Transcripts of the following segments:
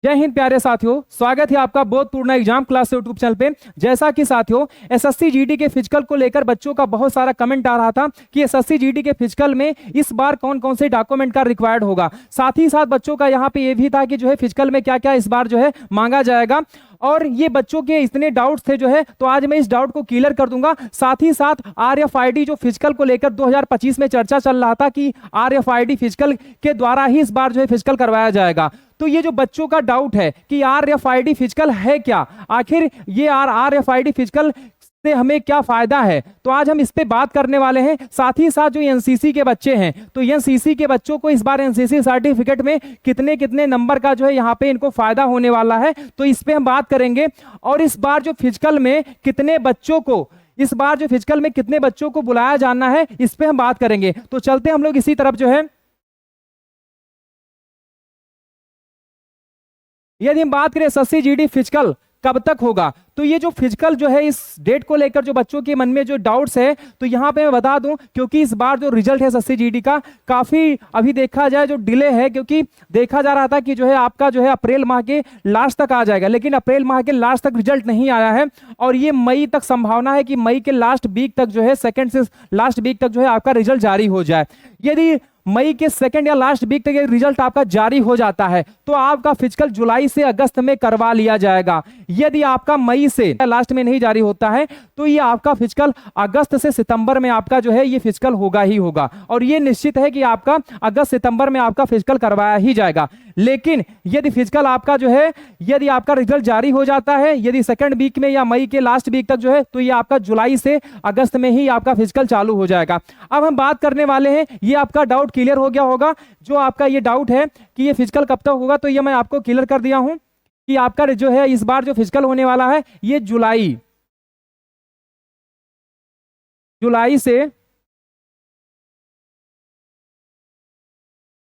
जय हिंद प्यारे साथियों, स्वागत है आपका बोधपूर्ण एग्जाम क्लास यूट्यूब चैनल पे। जैसा कि साथियों एसएससी जीडी के फिजिकल को लेकर बच्चों का बहुत सारा कमेंट आ रहा था कि एसएससी जीडी के फिजिकल में इस बार कौन कौन से डॉक्यूमेंट का रिक्वायर्ड होगा। साथ ही साथ बच्चों का यहाँ पे ये भी था कि जो है फिजिकल में क्या क्या इस बार जो है मांगा जाएगा, और ये बच्चों के इतने डाउट्स थे जो है, तो आज मैं इस डाउट को क्लियर कर दूंगा। साथ ही साथ आरएफआईडी जो फिजिकल को लेकर 2025 में चर्चा चल रहा था कि आरएफआईडी फिजिकल के द्वारा ही इस बार जो है फिजिकल करवाया जाएगा, तो ये जो बच्चों का डाउट है कि आरएफआईडी फिजिकल है क्या, आखिर ये आरएफआईडी फिजिकल से हमें क्या फायदा है, तो आज हम इस पे बात करने वाले हैं। साथ ही साथ जो एनसीसी के बच्चे हैं, तो एनसीसी के बच्चों को इस बार एनसीसी सर्टिफिकेट में कितने कितने नंबर का जो है यहाँ पे इनको फायदा होने वाला है, तो इस पे हम बात करेंगे। और इस बार जो फिजिकल में कितने बच्चों को इस बार जो फिजिकल में कितने बच्चों को बुलाया जाना है, इस पे हम बात करेंगे। तो चलते हम लोग इसी तरफ जो है। यदि हम बात करें एसएससी जीडी फिजिकल कब तक होगा, तो ये जो फिजिकल जो है इस डेट को लेकर जो बच्चों के मन में जो डाउट्स है, तो यहाँ पे मैं बता दूं क्योंकि इस बार जो रिजल्ट है एसएससी जीडी का काफी अभी देखा जाए जो डिले है, क्योंकि देखा जा रहा था कि जो है आपका जो है अप्रैल माह के लास्ट तक आ जाएगा, लेकिन अप्रैल माह के लास्ट तक रिजल्ट नहीं आया है और ये मई तक संभावना है कि मई के लास्ट वीक तक जो है सेकेंड से लास्ट वीक तक जो है आपका रिजल्ट जारी हो जाए। यदि मई के सेकंड या लास्ट वीक तक ये रिजल्ट आपका जारी हो जाता है तो आपका फिजिकल जुलाई से अगस्त में करवा लिया जाएगा। यदि आपका मई से लास्ट में नहीं जारी होता है तो ये आपका फिजिकल अगस्त से सितंबर में आपका जो है ये फिजिकल होगा ही होगा, और ये निश्चित है कि आपका अगस्त सितंबर में आपका फिजिकल करवाया ही जाएगा। लेकिन यदि फिजिकल आपका जो है यदि आपका रिजल्ट जारी हो जाता है यदि सेकंड वीक में या मई के लास्ट वीक तक जो है, तो ये आपका जुलाई से अगस्त में ही आपका फिजिकल चालू हो जाएगा। अब हम बात करने वाले हैं, ये आपका डाउट क्लियर हो गया होगा। जो आपका ये डाउट है कि ये फिजिकल कब तक होगा, तो ये मैं आपको क्लियर कर दिया हूं कि आपका जो है इस बार जो फिजिकल होने वाला है ये जुलाई से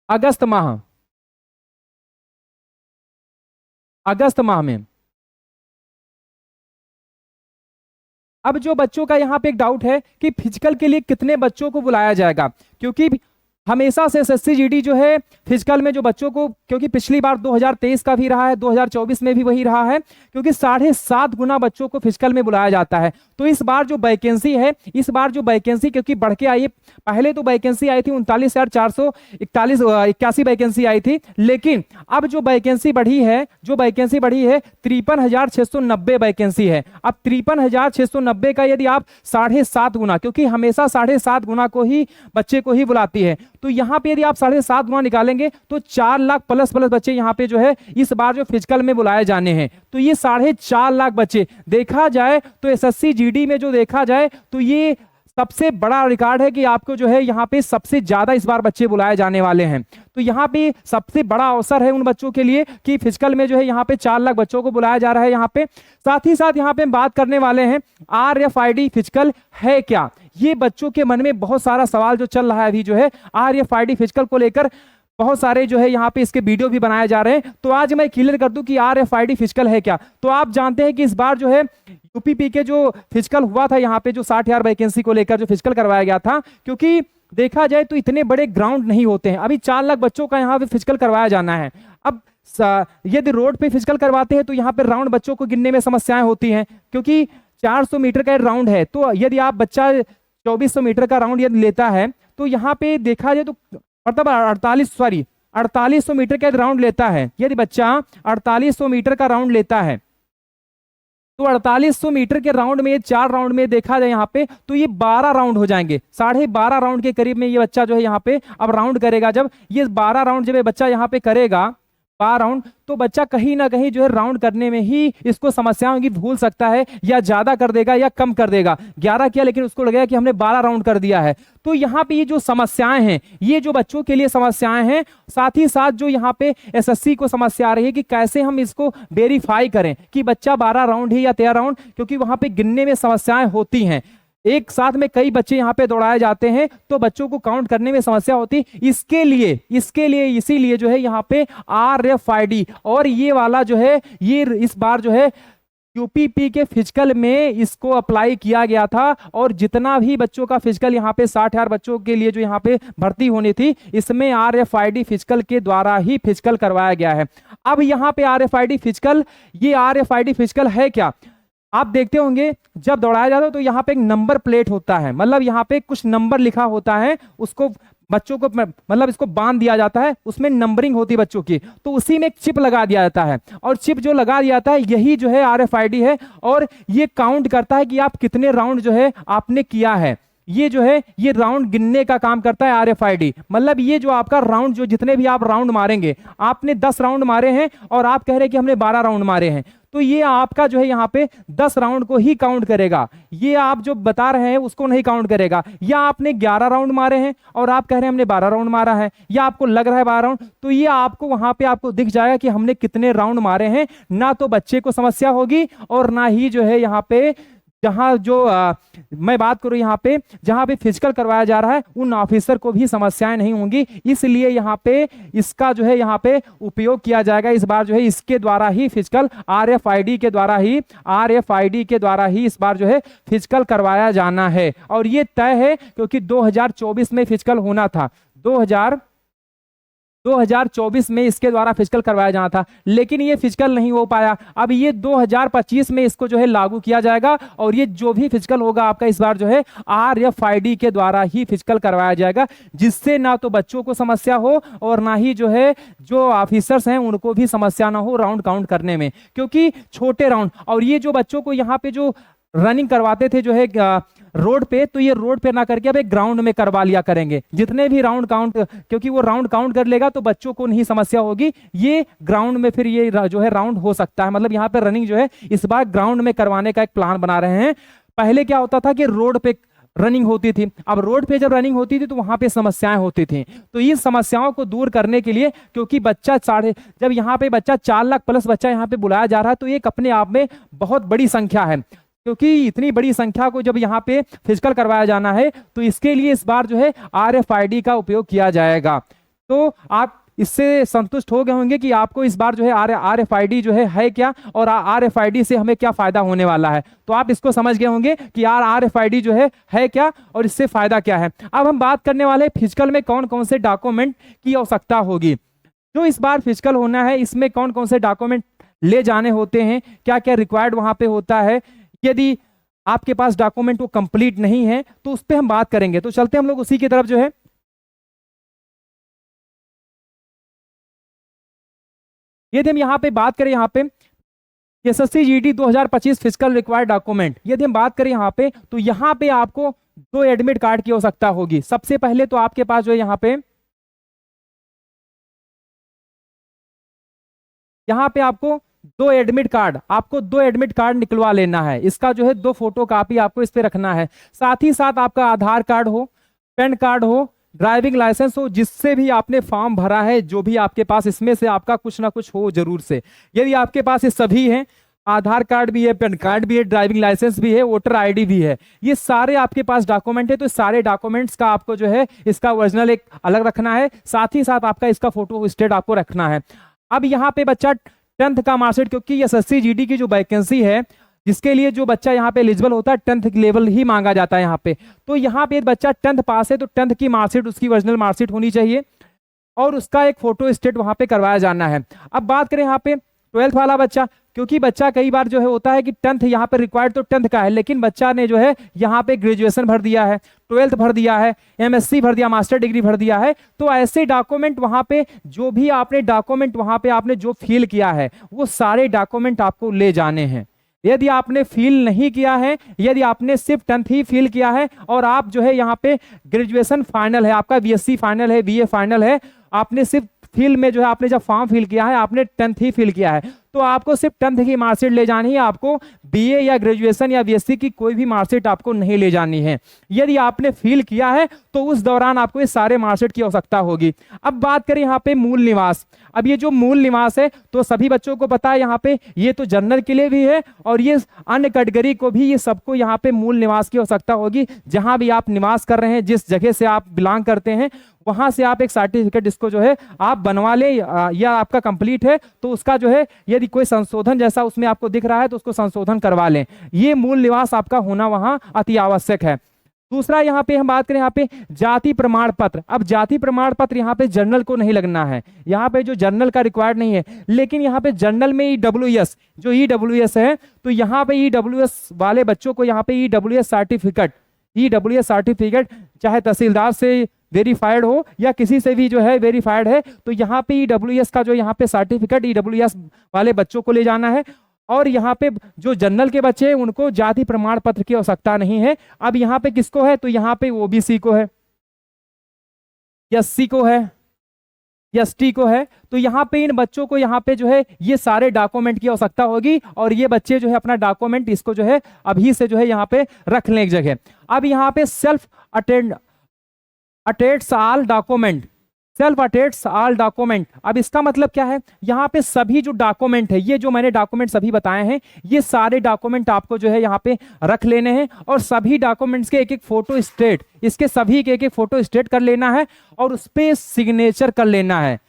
अगस्त माह में। अब जो बच्चों का यहाँ पे एक डाउट है कि फिजिकल के लिए कितने बच्चों को बुलाया जाएगा, क्योंकि हमेशा से एसएससी जीडी जो है फिजिकल में जो बच्चों को, क्योंकि पिछली बार 2023 का भी रहा है, 2024 में भी वही रहा है, क्योंकि 7.5 गुना बच्चों को फिजिकल में बुलाया जाता है। तो इस बार जो वैकेंसी है, इस बार जो वैकेंसी क्योंकि बढ़ के आई है, पहले तो वैकेंसी आई थी 39,481 वैकेंसी आई थी, लेकिन अब जो वैकेंसी बढ़ी है 53,690 वैकेंसी है। अब 53,690 का यदि आप 7.5 गुना, क्योंकि हमेशा 7.5 गुना को ही बच्चे को ही बुलाती है, तो यहाँ पे यदि आप 7.5 गुना निकालेंगे तो 4 लाख प्लस बच्चे यहाँ पे जो है इस बार जो फिजिकल में बुलाए जाने हैं। तो ये 4.5 लाख बच्चे देखा जाए तो एसएससी जीडी में जो देखा जाए तो ये सबसे बड़ा रिकॉर्ड है कि आपको जो है यहाँ पे सबसे ज्यादा इस बार बच्चे बुलाए जाने वाले हैं। तो यहाँ पे सबसे बड़ा अवसर है उन बच्चों के लिए कि फिजिकल में जो है यहाँ पे 4 लाख बच्चों को बुलाया जा रहा है यहाँ पे। साथ ही साथ यहाँ पे हम बात करने वाले हैं आरएफआईडी फिजिकल है क्या। ये बच्चों के मन में बहुत सारा सवाल जो चल रहा है अभी जो है आरएफआईडी फिजिकल को लेकर, बहुत सारे जो है यहाँ पे इसके वीडियो भी बनाए जा रहे हैं। तो आज मैं क्लियर कर दूं कि आरएफआईडी फिजिकल है क्या। तो आप जानते हैं कि इस बार जो है यूपीपी के जो फिजिकल हुआ था यहाँ पे जो 60,000 वैकेंसी को लेकर जो फिजिकल करवाया गया था, क्योंकि देखा जाए तो इतने बड़े ग्राउंड नहीं होते हैं। अभी 4 लाख बच्चों का यहाँ पे फिजिकल करवाया जाना है। अब यदि रोड पे फिजिकल करवाते हैं तो यहाँ पे राउंड बच्चों को गिनने में समस्याएं होती हैं, क्योंककि 400 मीटर का राउंड है। तो यदि आप बच्चा 2400 मीटर का राउंड यदि लेता है तो यहाँ पे देखा जाए तो मतलब 4800 मीटर का राउंड लेता है। यदि बच्चा 4800 मीटर का राउंड लेता है तो 4800 मीटर के राउंड में 4 राउंड में देखा जाए यहाँ पे तो ये 12 राउंड हो जाएंगे। 12.5 राउंड के करीब में ये बच्चा जो है यहाँ पे अब राउंड करेगा। जब ये 12 राउंड जब ये बच्चा यहाँ पे करेगा 12 राउंड, तो बच्चा कहीं ना कहीं जो है राउंड करने में ही इसको समस्याएं होंगी, भूल सकता है या ज्यादा कर देगा या कम कर देगा। 11 किया लेकिन उसको लगेगा कि हमने 12 राउंड कर दिया है। तो यहाँ पे ये जो समस्याएं हैं, ये जो बच्चों के लिए समस्याएं हैं, साथ ही साथ जो यहाँ पे एसएससी को समस्या आ रही है कि कैसे हम इसको वेरीफाई करें कि बच्चा 12 राउंड ही या 13 राउंड, क्योंकि वहां पे गिनने में समस्याएं होती हैं। एक साथ में कई बच्चे यहाँ पे दौड़ाए जाते हैं तो बच्चों को काउंट करने में समस्या होती। इसीलिए जो है यहाँ पे आरएफआईडी और ये वाला जो है ये इस बार जो है यूपीपी के फिजिकल में इसको अप्लाई किया गया था और जितना भी बच्चों का फिजिकल यहाँ पे 60,000 बच्चों के लिए जो यहाँ पे भर्ती होनी थी, इसमें RFID फिजिकल के द्वारा ही फिजिकल करवाया गया है। अब यहाँ पे RFID फिजिकल, ये RFID फिजिकल है क्या? आप देखते होंगे जब दौड़ाया जाता है तो यहाँ पे एक नंबर प्लेट होता है, मतलब यहाँ पे कुछ नंबर लिखा होता है, उसको बच्चों को मतलब इसको बांध दिया जाता है, उसमें नंबरिंग होती है बच्चों की, तो उसी में एक चिप लगा दिया जाता है और चिप जो लगा दिया जाता है यही जो है RFID है और ये काउंट करता है कि आप कितने राउंड जो है आपने किया है। ये जो है ये राउंड गिनने का काम करता है RFID, मतलब ये जो आपका राउंड, जो जितने भी आप राउंड मारेंगे, आपने 10 राउंड मारे हैं और आप कह रहे हैं कि हमने 12 राउंड मारे हैं, तो ये आपका जो है यहाँ पे 10 राउंड को ही काउंट करेगा, ये आप जो बता रहे हैं उसको नहीं काउंट करेगा। या आपने 11 राउंड मारे हैं और आप कह रहे हैं हमने 12 राउंड मारा है, या आपको लग रहा है 12 राउंड, तो ये आपको वहां पे आपको दिख जाएगा कि हमने कितने राउंड मारे हैं। ना तो बच्चे को समस्या होगी और ना ही जो है यहाँ पे जहां जो मैं बात करूं यहाँ पे जहां पे फिजिकल करवाया जा रहा है उन ऑफिसर को भी समस्याएं नहीं होंगी, इसलिए यहाँ पे इसका जो है यहाँ पे उपयोग किया जाएगा। इस बार जो है इसके द्वारा ही फिजिकल RFID के द्वारा ही इस बार जो है फिजिकल करवाया जाना है और ये तय है क्योंकि 2024 में फिजिकल होना था, 2024 में इसके द्वारा फिजिकल करवाया जाना था, लेकिन ये फिजिकल नहीं हो पाया। अब ये 2025 में इसको जो है लागू किया जाएगा और ये जो भी फिजिकल होगा आपका इस बार जो है RFID के द्वारा ही फिजिकल करवाया जाएगा, जिससे ना तो बच्चों को समस्या हो और ना ही जो है जो ऑफिसर्स हैं उनको भी समस्या ना हो राउंड काउंट करने में, क्योंकि छोटे राउंड और ये जो बच्चों को यहाँ पे जो रनिंग करवाते थे जो है रोड पे, तो ये रोड पे ना करके अब एक ग्राउंड में करवा लिया करेंगे जितने भी राउंड काउंट, क्योंकि वो राउंड काउंट कर लेगा तो बच्चों को नहीं समस्या होगी, ये ग्राउंड में फिर ये जो है राउंड हो सकता है। मतलब यहाँ पे रनिंग जो है इस बार ग्राउंड में करवाने का एक प्लान बना रहे हैं। पहले क्या होता था कि रोड पे रनिंग होती थी, अब रोड पे जब रनिंग होती थी तो वहां पे समस्याएं होती थी, तो इन समस्याओं को दूर करने के लिए, क्योंकि बच्चा जब यहाँ पे बच्चा 4 लाख प्लस बच्चा यहाँ पे बुलाया जा रहा है, तो ये अपने आप में बहुत बड़ी संख्या है, क्योंकि इतनी बड़ी संख्या को जब यहाँ पे फिजिकल करवाया जाना है तो इसके लिए इस बार जो है RFID का उपयोग किया जाएगा। तो आप इससे संतुष्ट हो गए होंगे कि आपको इस बार जो है RFID जो है क्या और RFID से हमें क्या फायदा होने वाला है, तो आप इसको समझ गए होंगे कि RFID जो है क्या और इससे फायदा क्या है। अब हम बात करने वाले फिजिकल में कौन कौन से डॉक्यूमेंट की आवश्यकता होगी। जो इस बार फिजिकल होना है इसमें कौन कौन से डॉक्यूमेंट ले जाने होते हैं, क्या क्या रिक्वायर्ड वहां पे होता है, यदि आपके पास डॉक्यूमेंट वो कंप्लीट नहीं है तो उस पर हम बात करेंगे। तो चलते हम लोग उसी की तरफ जो है। यदि हम यहाँ पे बात करें, यहाँ पे SSC GD 2025 physical required document, यदि हम बात करें यहाँ पे, तो यहाँ पे आपको 2 एडमिट कार्ड की आवश्यकता होगी। सबसे पहले तो आपके पास जो है यहाँ पे आपको 2 एडमिट कार्ड निकलवा लेना है। इसका जो है 2 फोटो कापी आपको इस पे रखना है। साथ ही साथ आपका आधार कार्ड हो, पैन कार्ड हो, ड्राइविंग लाइसेंस हो, जिससे भी आपने फॉर्म भरा है, जो भी आपके पास इसमें से आपका कुछ ना कुछ हो जरूर से। यदि आपके पास ये सभी हैं, आधार कार्ड भी है, पैन कार्ड भी है, ड्राइविंग लाइसेंस भी है, वोटर ID भी है, ये सारे आपके पास डॉक्यूमेंट है, तो सारे डॉक्यूमेंट्स का आपको जो है इसका ओरिजिनल एक अलग रखना है, साथ ही साथ आपका इसका फोटो स्टेट आपको रखना है। अब यहाँ पे बच्चा 10th का मार्कशीट, क्योंकि SSC GD की जो वैकेंसी है जिसके लिए जो बच्चा यहाँ पे एलिजिबल होता है 10th लेवल ही मांगा जाता है यहाँ पे, तो यहाँ पे बच्चा 10th पास है तो 10th की मार्कशीट, उसकी ओरिजिनल मार्कशीट होनी चाहिए और उसका एक फोटो स्टेट वहां पे करवाया जाना है। अब बात करें यहाँ पे 12th वाला बच्चा, क्योंकि बच्चा कई बार जो है होता है कि 10th यहाँ पे रिक्वायर्ड तो 10th का है, लेकिन बच्चा ने जो है यहाँ पे ग्रेजुएशन भर दिया है, 12th भर दिया है, MSc भर दिया, मास्टर डिग्री भर दिया है, तो ऐसे डॉक्यूमेंट वहां पे जो भी आपने डॉक्यूमेंट वहां पे आपने जो फिल किया है वो सारे डॉक्यूमेंट आपको ले जाने हैं। यदि आपने फिल नहीं किया है, यदि आपने सिर्फ 10th ही फिल किया है और आप जो है यहाँ पे ग्रेजुएशन फाइनल है, आपका BSc फाइनल है, BA फाइनल है, आपने सिर्फ फिल में जो है आपने जब फॉर्म फिल किया है आपने 10th ही फिल किया है, तो आपको सिर्फ 10th की मार्कशीट ले जानी है, आपको BA या ग्रेजुएशन या BSc की कोई भी मार्कशीट आपको नहीं ले जानी है। यदि आपने फिल किया है तो उस दौरान आपको इस सारे मार्कशीट की आवश्यकता होगी। अब बात करें यहाँ पे मूल निवास। अब ये जो मूल निवास है तो सभी बच्चों को पता है यहाँ पे ये तो जनरल के लिए भी है और ये अन्य कैटेगरी को भी, ये सबको यहाँ पे मूल निवास की आवश्यकता होगी। जहां भी आप निवास कर रहे हैं, जिस जगह से आप बिलोंग करते हैं, वहां से आप एक सर्टिफिकेट इसको जो है आप बनवा लें, या आपका कंप्लीट है तो उसका जो है यदि कोई संशोधन जैसा उसमें आपको दिख रहा है तो उसको संशोधन करवा लें। ये मूल निवास आपका होना वहां अति आवश्यक है। दूसरा यहाँ पे हम बात करें यहाँ पे जाति प्रमाण पत्र। अब जाति प्रमाण पत्र यहाँ पे जनरल को नहीं लगना है, यहाँ पे जो जनरल का रिक्वायर्ड नहीं है, लेकिन यहाँ पे जनरल में ईडब्ल्यूएस, जो ईडब्ल्यूएस है तो यहाँ पे ईडब्ल्यूएस वाले बच्चों को यहाँ पे ईडब्ल्यूएस सर्टिफिकेट चाहे तहसीलदार से वेरीफाइड हो या किसी से भी जो है वेरीफाइड है, तो यहाँ पे ईडब्ल्यूएस का जो यहाँ पे सर्टिफिकेट ईडब्ल्यूएस वाले बच्चों को ले जाना है। और यहाँ पे जो जनरल के बच्चे हैं उनको जाति प्रमाण पत्र की आवश्यकता नहीं है। अब यहाँ पे किसको है, तो यहाँ पे ओबीसी को है, एससी को है, एसटी को है, तो यहाँ पे इन बच्चों को यहाँ पे जो है ये सारे डॉक्यूमेंट की आवश्यकता होगी और ये बच्चे जो है अपना डॉक्यूमेंट इसको जो है अभी से जो है यहाँ पे रख लें एक जगह। अब यहाँ पे सेल्फ अटेस्टेड ऑल डॉक्यूमेंट। अब इसका मतलब क्या है, यहाँ पे सभी जो डॉक्यूमेंट है, ये जो मैंने डॉक्यूमेंट सभी बताए हैं, ये सारे डॉक्यूमेंट आपको जो है यहाँ पे रख लेने हैं और सभी डॉक्यूमेंट्स के एक एक फोटो स्टेट, इसके सभी के एक एक फोटो स्टेट कर लेना है और उस पे सिग्नेचर कर लेना है।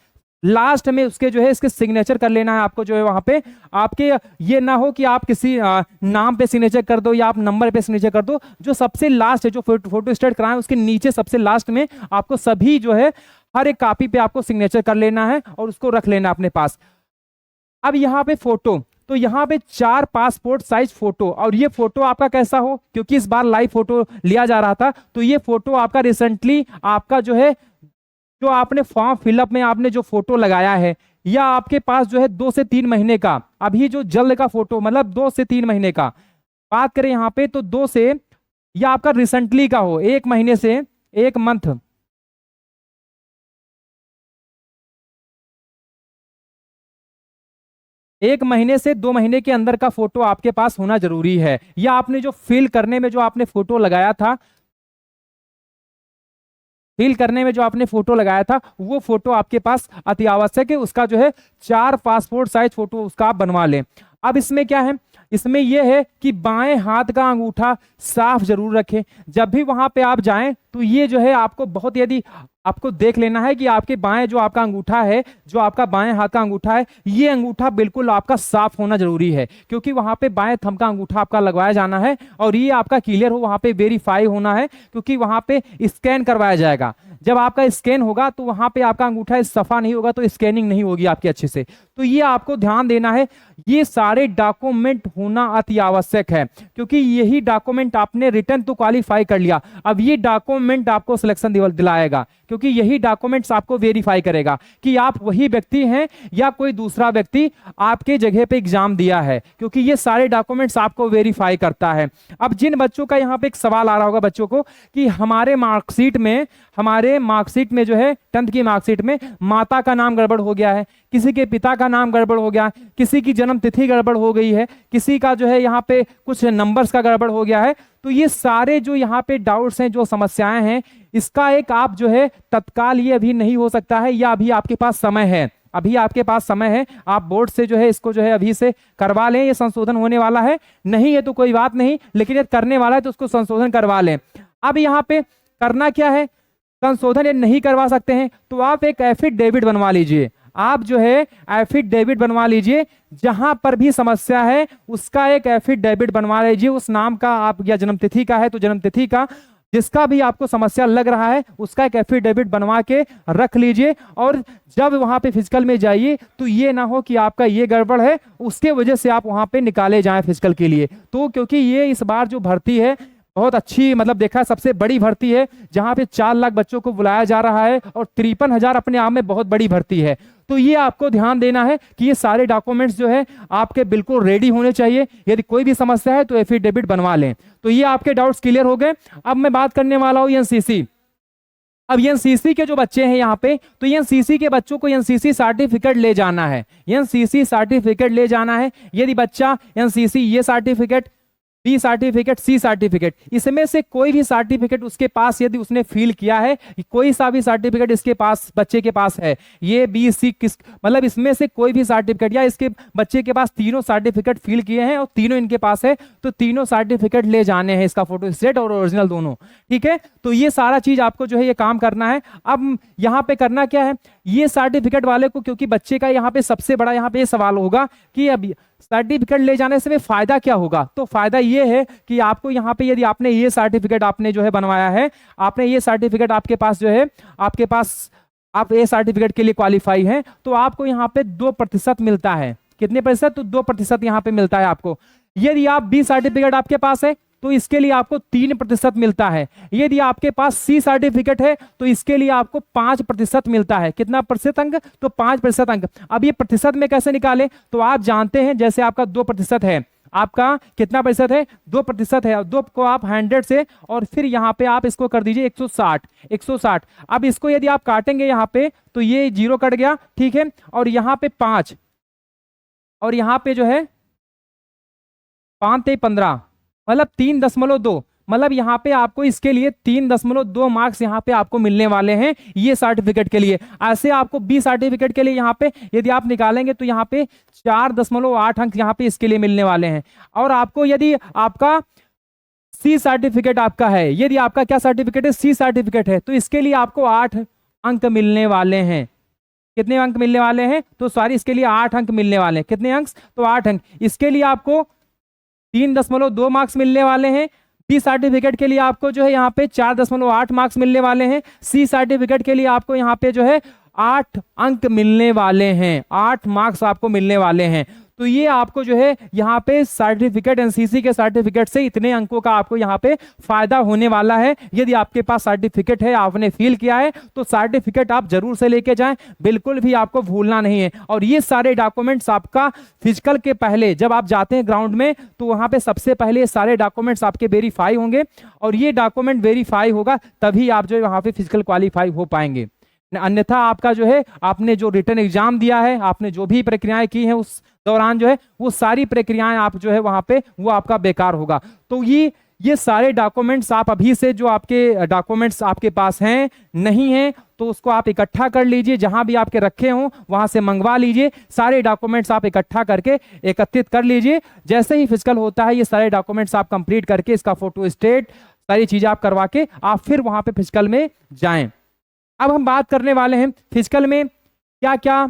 लास्ट में उसके जो है इसके सिग्नेचर कर लेना है आपको जो है वहां पे। आपके ये ना हो कि आप किसी नाम पे सिग्नेचर कर दो या आप नंबर पे सिग्नेचर कर दो, जो सबसे लास्ट है, जो फोटो स्टेट कराएं उसके नीचे सबसे लास्ट में आपको सभी जो है हर एक कॉपी पे आपको सिग्नेचर कर लेना है और उसको रख लेना अपने पास। अब यहाँ पे फोटो, तो यहाँ पे 4 पासपोर्ट साइज फोटो, और ये फोटो आपका कैसा हो, क्योंकि इस बार लाइव फोटो लिया जा रहा था, तो ये फोटो आपका रिसेंटली आपका जो है जो आपने फॉर्म फिलअप में आपने जो फोटो लगाया है, या आपके पास जो है 2 से 3 महीने का अभी जो जल्द का फोटो, मतलब 2 से 3 महीने का बात करें यहाँ पे तो 2 से, या आपका रिसेंटली का हो 1 महीने से 1 मंथ, एक महीने से 2 महीने के अंदर का फोटो आपके पास होना जरूरी है। या आपने जो फिल करने में जो आपने फोटो लगाया था, वो फोटो आपके पास अति आवश्यक है, उसका जो है 4 पासपोर्ट साइज फोटो उसका आप बनवा लें। अब इसमें क्या है, इसमें यह है कि बाएं हाथ का अंगूठा साफ जरूर रखें। जब भी वहां पे आप जाएं तो ये जो है आपको बहुत, यदि आपको देख लेना है कि आपके बाएं जो आपका अंगूठा है, जो आपका बाएं हाथ का अंगूठा है, ये अंगूठा बिल्कुल आपका साफ होना जरूरी है, क्योंकि वहां पे बाएं थंब का अंगूठा आपका लगवाया जाना है और ये आपका क्लियर हो, वहां पे वेरीफाई होना है, क्योंकि वहां पे स्कैन करवाया जाएगा। जब आपका स्कैन होगा तो वहां पे आपका अंगूठा सफा नहीं होगा तो स्कैनिंग नहीं होगी आपकी अच्छे से। तो ये आपको ध्यान देना है, ये सारे डॉक्यूमेंट होना अति आवश्यक है, क्योंकि यही डॉक्यूमेंट आपने रिटर्न तो क्वालिफाई कर लिया, अब ये डॉक्यूमेंट आपको सिलेक्शन दिलाएगा, क्योंकि यही डॉक्यूमेंट्स आपको वेरीफाई करेगा कि आप वही व्यक्ति हैं या कोई दूसरा व्यक्ति आपके जगह पे एग्जाम दिया है, क्योंकि ये सारे डॉक्यूमेंट्स आपको वेरीफाई करता है। अब जिन बच्चों का यहाँ पे एक सवाल आ रहा होगा बच्चों को कि हमारे मार्कशीट में जो है 10th की मार्कशीट में माता का नाम गड़बड़ हो गया है, किसी के पिता का नाम गड़बड़ हो गया, किसी की जन्म तिथि गड़बड़ हो गई है, किसी का जो है यहाँ पे कुछ नंबर्स का गड़बड़ हो गया है, तो ये सारे जो यहाँ पे डाउट्स हैं, जो समस्याएं हैं, इसका एक आप जो है तत्काल ये अभी नहीं हो सकता है, या अभी आपके पास समय है, आप बोर्ड से जो है इसको जो है अभी से करवा लें, ये संशोधन होने वाला है, नहीं है तो कोई बात नहीं, लेकिन यदि करने वाला है तो उसको संशोधन करवा लें। अब यहाँ पे करना क्या है, संशोधन यदि नहीं करवा सकते हैं तो आप एक एफिडेविट बनवा लीजिए, आप जो है एफिडेविट बनवा लीजिए, जहां पर भी समस्या है उसका एक एफिडेविट बनवा लीजिए, उस नाम का आप, या जन्मतिथि का है तो जन्मतिथि का, जिसका भी आपको समस्या लग रहा है उसका एक एफिडेविट बनवा के रख लीजिए, और जब वहां पे फिजिकल में जाइए तो ये ना हो कि आपका ये गड़बड़ है उसके वजह से आप वहां पे निकाले जाएं फिजिकल के लिए। तो क्योंकि ये इस बार जो भर्ती है बहुत अच्छी, मतलब देखा सबसे बड़ी भर्ती है, जहां पे 4 लाख बच्चों को बुलाया जा रहा है और 53,000 अपने आप में बहुत बड़ी भर्ती है। तो ये आपको ध्यान देना है कि ये सारे डॉक्यूमेंट्स जो है आपके बिल्कुल रेडी होने चाहिए, यदि कोई भी समस्या है तो एफिडेविट बनवा लें। तो ये आपके डाउट्स क्लियर हो गए। अब मैं बात करने वाला हूँ एनसीसी। अब एनसीसी के जो बच्चे हैं यहाँ पे, तो एनसीसी के बच्चों को एनसीसी सर्टिफिकेट ले जाना है, एनसीसी सर्टिफिकेट ले जाना है। यदि बच्चा NCC A certificate B certificate, C certificate, इसमें से कोई भी सर्टिफिकेट उसके पास यदि उसने फिल किया है, कोई सा भी सर्टिफिकेट इसके पास बच्चे के पास है, ये बी सी किस मतलब इसमें से कोई भी सर्टिफिकेट या इसके बच्चे के पास तीनों सर्टिफिकेट फिल किए हैं और तीनों इनके पास है, तो तीनों सर्टिफिकेट ले जाने हैं, इसका फोटो स्टेट और ओरिजिनल दोनों। ठीक है, तो ये सारा चीज आपको जो है ये काम करना है। अब यहाँ पे करना क्या है, ये सर्टिफिकेट वाले को, क्योंकि बच्चे का यहाँ पे सबसे बड़ा यहाँ पे ये सवाल होगा कि अब सर्टिफिकेट ले जाने से फायदा क्या होगा, तो फायदा ये है कि आपको यहाँ पे यदि आपने ये सर्टिफिकेट आपने जो है बनवाया है, आपने ये सर्टिफिकेट आपके पास जो है आपके पास आप ए सर्टिफिकेट के लिए क्वालिफाई हैं, तो आपको यहाँ पे 2% मिलता है। कितने प्रतिशत, तो 2% यहाँ पे मिलता है आपको। यदि आप बी सर्टिफिकेट आपके पास है तो इसके लिए आपको 3% मिलता है। यदि आपके पास सी सर्टिफिकेट है तो इसके लिए आपको 5% मिलता है। कितना प्रतिशत अंक, तो 5% अंक। अब ये प्रतिशत में कैसे निकालें, तो आप जानते हैं जैसे आपका 2% है, आपका कितना प्रतिशत है, 2% है, 2 को आप 100 से और फिर यहाँ पे आप इसको कर दीजिए 160। अब इसको यदि आप काटेंगे यहाँ पे तो ये 0 कट गया, ठीक है, और यहाँ पे 5 और यहाँ पे जो है 5 15 मतलब 3.2, मतलब यहाँ पे आपको इसके लिए 3.2 मार्क्स यहाँ पे आपको मिलने वाले हैं ये सर्टिफिकेट के लिए। ऐसे आपको बी सर्टिफिकेट के लिए यहाँ पे यदि आप निकालेंगे तो यहाँ पे 4.8 अंक यहाँ पे इसके लिए मिलने वाले हैं। और आपको यदि आपका सी सर्टिफिकेट आपका है, यदि आपका क्या सर्टिफिकेट है, सी सर्टिफिकेट है, तो इसके लिए आपको 8 अंक मिलने वाले हैं। कितने अंक मिलने वाले हैं, तो सॉरी इसके लिए 8 अंक मिलने वाले हैं। कितने अंक, तो 8 अंक। इसके लिए आपको 3.2 मार्क्स मिलने वाले हैं। बी सर्टिफिकेट के लिए आपको जो है यहाँ पे 4.8 मार्क्स मिलने वाले हैं। सी सर्टिफिकेट के लिए आपको यहाँ पे जो है 8 अंक मिलने वाले हैं, 8 मार्क्स आपको मिलने वाले हैं। तो ये आपको जो है यहाँ पे सर्टिफिकेट एनसीसी के सर्टिफिकेट से इतने अंकों का आपको यहाँ पे फायदा होने वाला है। यदि आपके पास सर्टिफिकेट है, आपने फील किया है, तो सर्टिफिकेट आप जरूर से लेके जाएं, बिल्कुल भी आपको भूलना नहीं है। और ये सारे डॉक्यूमेंट्स आपका फिजिकल के पहले जब आप जाते हैं ग्राउंड में, तो वहां पे सबसे पहले सारे डॉक्यूमेंट्स आपके वेरीफाई होंगे, और ये डॉक्यूमेंट वेरीफाई होगा तभी आप जो है वहां पे फिजिकल क्वालिफाई हो पाएंगे। अन्यथा आपका जो है आपने जो रिटर्न एग्जाम दिया है, आपने जो भी प्रक्रियाएं की हैं उस दौरान जो है वो सारी प्रक्रियाएं आप जो है वहां पे वो आपका बेकार होगा। तो ये सारे डॉक्यूमेंट्स आप अभी से जो आपके डॉक्यूमेंट्स आपके पास हैं नहीं हैं तो उसको आप इकट्ठा कर लीजिए, जहां भी आपके रखे हों वहां से मंगवा लीजिए। सारे डॉक्यूमेंट्स आप इकट्ठा करके एकत्रित कर लीजिए। जैसे ही फिजिकल होता है ये सारे डॉक्यूमेंट्स आप कंप्लीट करके इसका फोटो स्टेट सारी चीजें आप करवा के आप फिर वहां पे फिजिकल में जाएं। अब हम बात करने वाले हैं फिजिकल में क्या क्या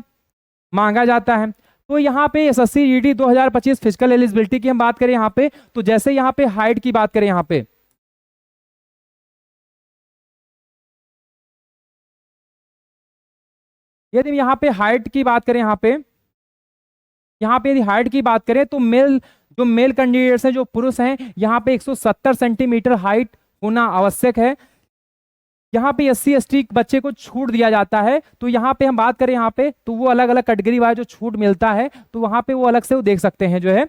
मांगा जाता है। तो यहाँ पे एसएससी जीडी 2025 फिजिकल एलिजिबिलिटी की हम बात करें यहाँ पे, तो जैसे यहाँ पे हाइट की बात करें, यहाँ पे यदि यहाँ पे हाइट की बात करें, यहाँ पे यदि हाइट की बात करें तो मेल कैंडिडेट्स हैं, जो पुरुष हैं, यहाँ पे 170 सेंटीमीटर हाइट होना आवश्यक है। यहाँ पे एससी एसटी बच्चे को छूट दिया जाता है, तो यहाँ पे हम बात करें यहाँ पे तो वो अलग अलग कैटेगरी वाइज जो छूट मिलता है तो वहाँ पे वो अलग से वो देख सकते हैं जो है।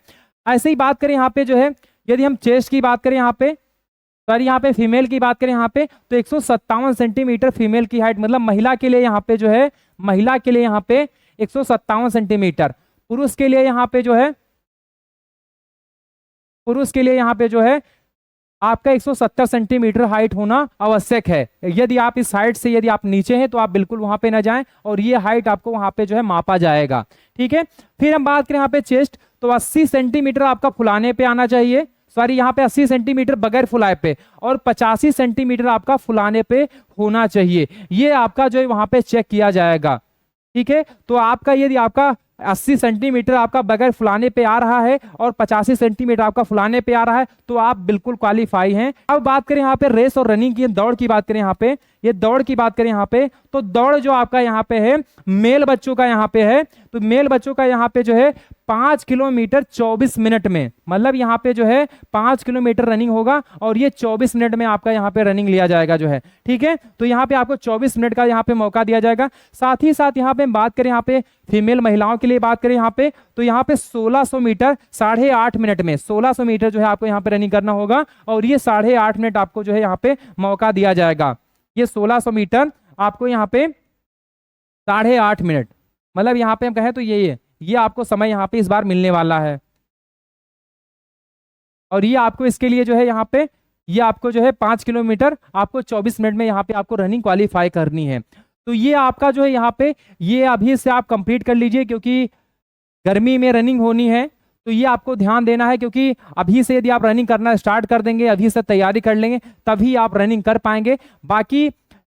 ऐसे ही बात करें यहाँ पे जो है, यदि हम चेस्ट की बात करें यहाँ पे, सॉरी यहाँ पे फीमेल की बात करें यहाँ पे, तो 157 सेंटीमीटर फीमेल की हाइट, मतलब महिला के लिए यहाँ पे जो है, महिला के लिए यहाँ पे 157 सेंटीमीटर, पुरुष के लिए यहाँ पे जो है, पुरुष के लिए यहाँ पे जो है आपका 170 सेंटीमीटर हाइट होना आवश्यक है। यदि आप इस हाइट से यदि आप नीचे हैं तो आप बिल्कुल वहां पे ना जाएं, और ये हाइट आपको वहां पे जो है मापा जाएगा। ठीक है, फिर हम बात करें यहाँ पे चेस्ट, तो 80 सेंटीमीटर आपका फुलाने पे आना चाहिए, सॉरी यहाँ पे 80 सेंटीमीटर बगैर फुलाए पे, और 85 सेंटीमीटर आपका फुलाने पे होना चाहिए। ये आपका जो है वहां पे चेक किया जाएगा। ठीक है, तो आपका यदि आपका 80 सेंटीमीटर आपका बगैर फुलाने पे आ रहा है और 85 सेंटीमीटर आपका फुलाने पे आ रहा है तो आप बिल्कुल क्वालिफाई हैं। अब बात करें यहाँ पे रेस और रनिंग की, दौड़ की बात करें यहाँ पे, ये दौड़ की बात करें यहाँ पे, तो दौड़ जो आपका यहाँ पे है मेल बच्चों का यहाँ पे है, तो मेल बच्चों का यहाँ पे जो है 5 किलोमीटर 24 मिनट में, मतलब यहाँ पे जो है 5 किलोमीटर रनिंग होगा और ये 24 मिनट में आपका यहाँ पे रनिंग लिया जाएगा जो है। ठीक है, तो यहाँ पे आपको 24 मिनट का यहाँ पे मौका दिया जाएगा। साथ ही साथ यहाँ पे बात करें यहाँ पे फीमेल महिलाओं के लिए बात करें यहाँ पे, तो यहाँ पे 1600 मीटर 8.5 मिनट में, 1600 मीटर जो है आपको यहाँ पे रनिंग करना होगा, और ये 8.5 मिनट आपको जो है यहाँ पे मौका दिया जाएगा। ये 1600 मीटर आपको यहाँ पे 8.5 मिनट, मतलब यहाँ पे हम कहें तो ये आपको समय यहाँ पे इस बार मिलने वाला है। और ये आपको इसके लिए जो है यहाँ पे ये आपको जो है 5 किलोमीटर आपको 24 मिनट में यहाँ पे आपको रनिंग क्वालिफाई करनी है। तो ये आपका जो है यहाँ पे ये अभी से आप कंप्लीट कर लीजिए, क्योंकि गर्मी में रनिंग होनी है। तो ये आपको ध्यान देना है, क्योंकि अभी से यदि आप रनिंग करना स्टार्ट कर देंगे, अभी से तैयारी कर लेंगे, तभी आप रनिंग कर पाएंगे। बाकी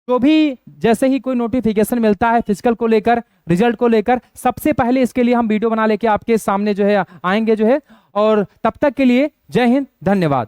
जो भी जैसे ही कोई नोटिफिकेशन मिलता है फिजिकल को लेकर, रिजल्ट को लेकर, सबसे पहले इसके लिए हम वीडियो बना लेके आपके सामने जो है आएंगे जो है। और तब तक के लिए जय हिंद, धन्यवाद।